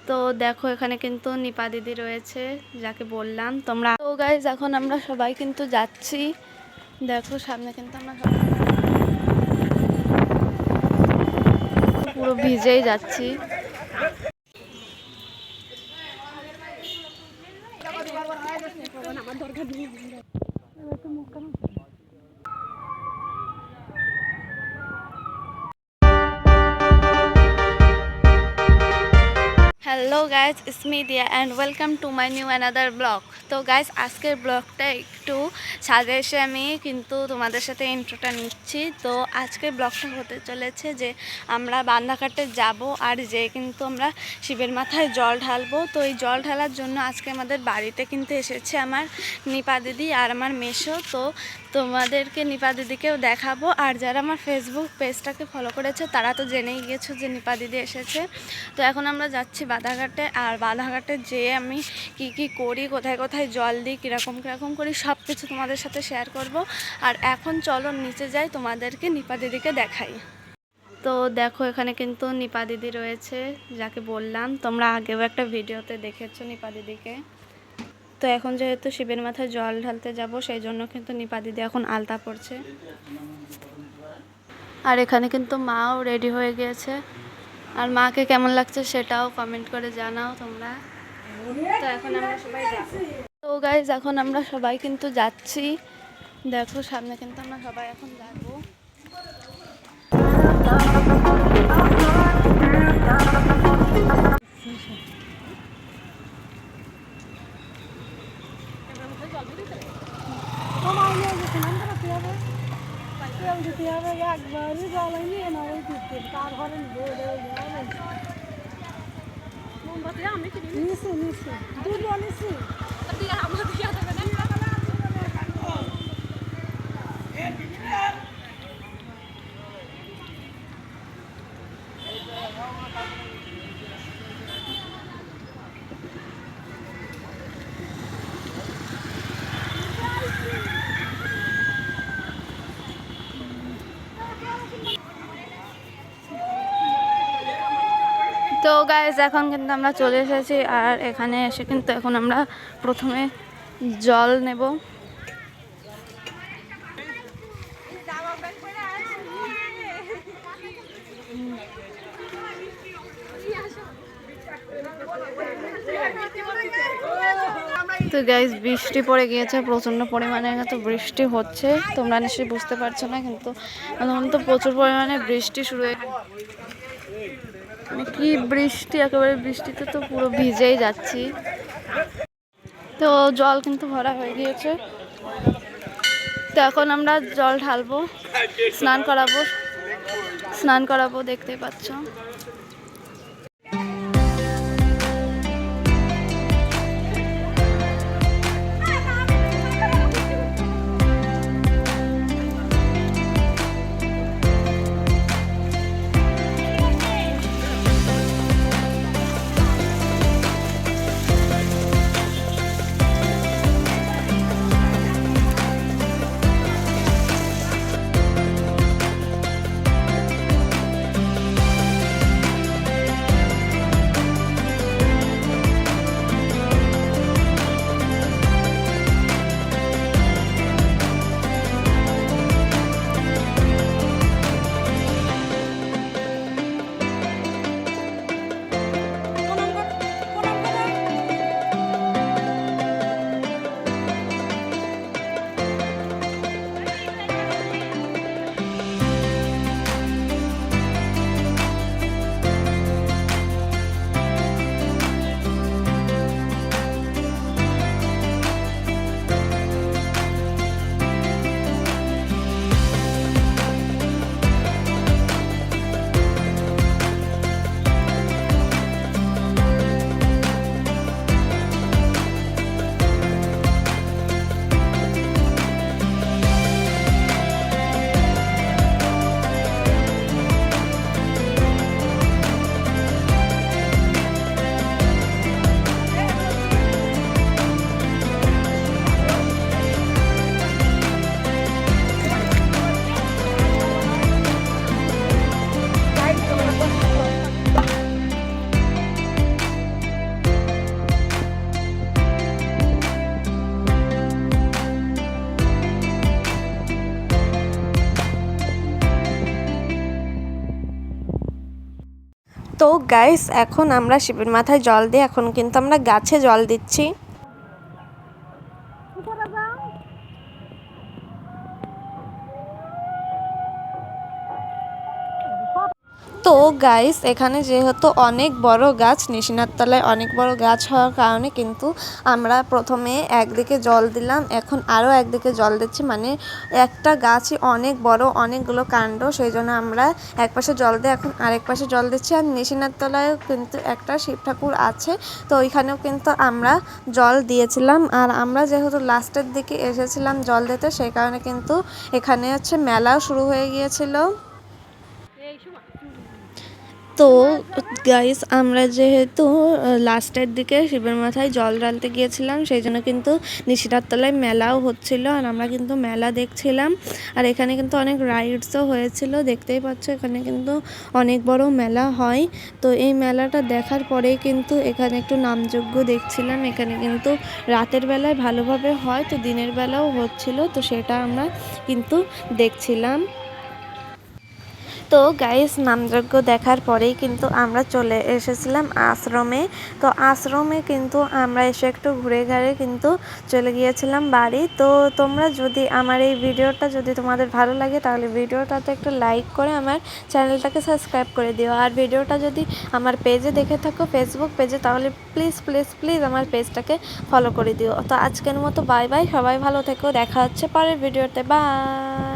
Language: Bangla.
তো দেখো এখানে কিন্তু নিপা দিদি রয়েছে, যাকে বললাম তোমরা। তো গাইজ এখন আমরা সবাই কিন্তু যাচ্ছি, দেখো সামনে কিন্তু আমরা পুরো ভিজেই যাচ্ছি। হ্যালো গাইজ, ইটস মি দিয়া and welcome to my new another blog. তো গাইজ আজকের ব্লগটা একটু ছাদে এসে আমি কিন্তু তোমাদের সাথে ইন্ট্রোটা নিচ্ছি। তো আজকের ব্লগটা হতে চলেছে যে আমরা বান্ধাঘাটে যাব, আর যে কিন্তু আমরা শিবের মাথায় জল ঢালবো। তো এই জল ঢালার জন্য আজকে আমাদের বাড়িতে কিন্তু এসেছে আমার নিপা দিদি আর আমার মেসো। তো তোমাদেরকে নিপা দিদিকেও দেখাবো, আর যারা আমার ফেসবুক পেজটাকে ফলো করেছে তারা তো জেনেই গেছো যে নিপা দিদি এসেছে। তো এখন আমরা যাচ্ছি বাধাঘাটে, আর বাধাঘাটে যেয়ে আমি কি করি, কোথায় কোথায় জল দিই, কীরকম করি সব কিছু তোমাদের সাথে শেয়ার করব। আর এখন চলো নিচে যাই, তোমাদেরকে নিপা দিদিকে দেখাই। তো দেখো এখানে কিন্তু নিপা দিদি রয়েছে, যাকে বললাম তোমরা আগেও একটা ভিডিওতে দেখেছো নিপা দিদিকে। তো এখন যেহেতু শিবের মাথায় জল ঢালতে যাব, সেই জন্য কিন্তু নিপা দিদি এখন আলতা পড়ছে। আর এখানে কিন্তু মাও রেডি হয়ে গিয়েছে, আর মাকে কেমন লাগছে সেটাও কমেন্ট করে জানাও তোমরা। তো এখন আমরা সবাই যাচ্ছি। তো গাইজ এখন আমরা সবাই কিন্তু যাচ্ছি, দেখো সামনে কিন্তু আমরা সবাই এখন যাবো। তো গাইজ এখন কিন্তু আমরা চলে এসেছি, আর এখানে এসে কিন্তু এখন আমরা প্রথমে জল নেব। তো গাইজ বৃষ্টি পড়ে গিয়েছে প্রচণ্ড পরিমাণে, তো বৃষ্টি হচ্ছে, তোমরা নিশ্চয়ই বুঝতে পারছো না, কিন্তু এখন তো প্রচুর পরিমাণে বৃষ্টি শুরু হয়ে, মানে কি বৃষ্টি, একেবারে বৃষ্টিতে তো পুরো ভিজেই যাচ্ছি। তো জল কিন্তু ভরা হয়ে গিয়েছে, তো এখন আমরা জল ঢালবো, স্নান করাবো দেখতেই পাচ্ছ। গাইস এখন আমরা শিবের মাথায় জল দিয়ে এখন কিন্তু আমরা গাছে জল দিচ্ছি। তো গাইস এখানে যেহেতু অনেক বড় গাছ, নিশিনাথ তলায় অনেক বড় গাছ হওয়ার কারণে কিন্তু আমরা প্রথমে একদিকে জল দিলাম, এখন আরও একদিকে জল দিচ্ছি। মানে একটা গাছই অনেক বড়, অনেকগুলো কাণ্ড, সেই জন্য আমরা এক পাশে জল দিয়ে এখন আরেক পাশে জল দিচ্ছি। আর নিশিনাথ তলায়ও কিন্তু একটা শিব ঠাকুর আছে, তো ওইখানেও কিন্তু আমরা জল দিয়েছিলাম। আর আমরা যেহেতু লাস্টের দিকে এসেছিলাম জল দিতে, সেই কারণে কিন্তু এখানে হচ্ছে মেলাও শুরু হয়ে গিয়েছিল। তো গাইস আমরা যেহেতু লাস্টের দিকে শিবের মাথায় জল ঢালতে গিয়েছিলাম, সেই জন্য কিন্তু নিশিনাথ তলায় মেলাও হচ্ছিল, আর আমরা কিন্তু মেলা দেখছিলাম। আর এখানে কিন্তু অনেক রাইডসও হয়েছিল, দেখতেই পাচ্ছ এখানে কিন্তু অনেক বড় মেলা হয়। তো এই মেলাটা দেখার পরেই কিন্তু এখানে একটু নামযজ্ঞ দেখছিলাম। এখানে কিন্তু রাতের বেলায় ভালোভাবে হয়, তো দিনের বেলাও হচ্ছিল, তো সেটা আমরা কিন্তু দেখছিলাম। তো গাইস নামযজ্ঞ দেখার পরেই কিন্তু আমরা চলে এসেছিলাম আশ্রমে। তো আশ্রমে কিন্তু আমরা এসে একটু ঘুরে ঘাড়ে কিন্তু চলে গিয়েছিলাম বাড়ি। তো তোমরা যদি আমার এই ভিডিওটা যদি তোমাদের ভালো লাগে, তাহলে ভিডিওটাতে একটু লাইক করে আমার চ্যানেলটাকে সাবস্ক্রাইব করে দিও। আর ভিডিওটা যদি আমার পেজে দেখে থাকো, ফেসবুক পেজে, তাহলে প্লিজ প্লিজ প্লিজ আমার পেজটাকে ফলো করে দিও। তো আজকের মতো বাই বাই, সবাই ভালো থেকো, দেখা হচ্ছে পরের ভিডিওতে, বাই।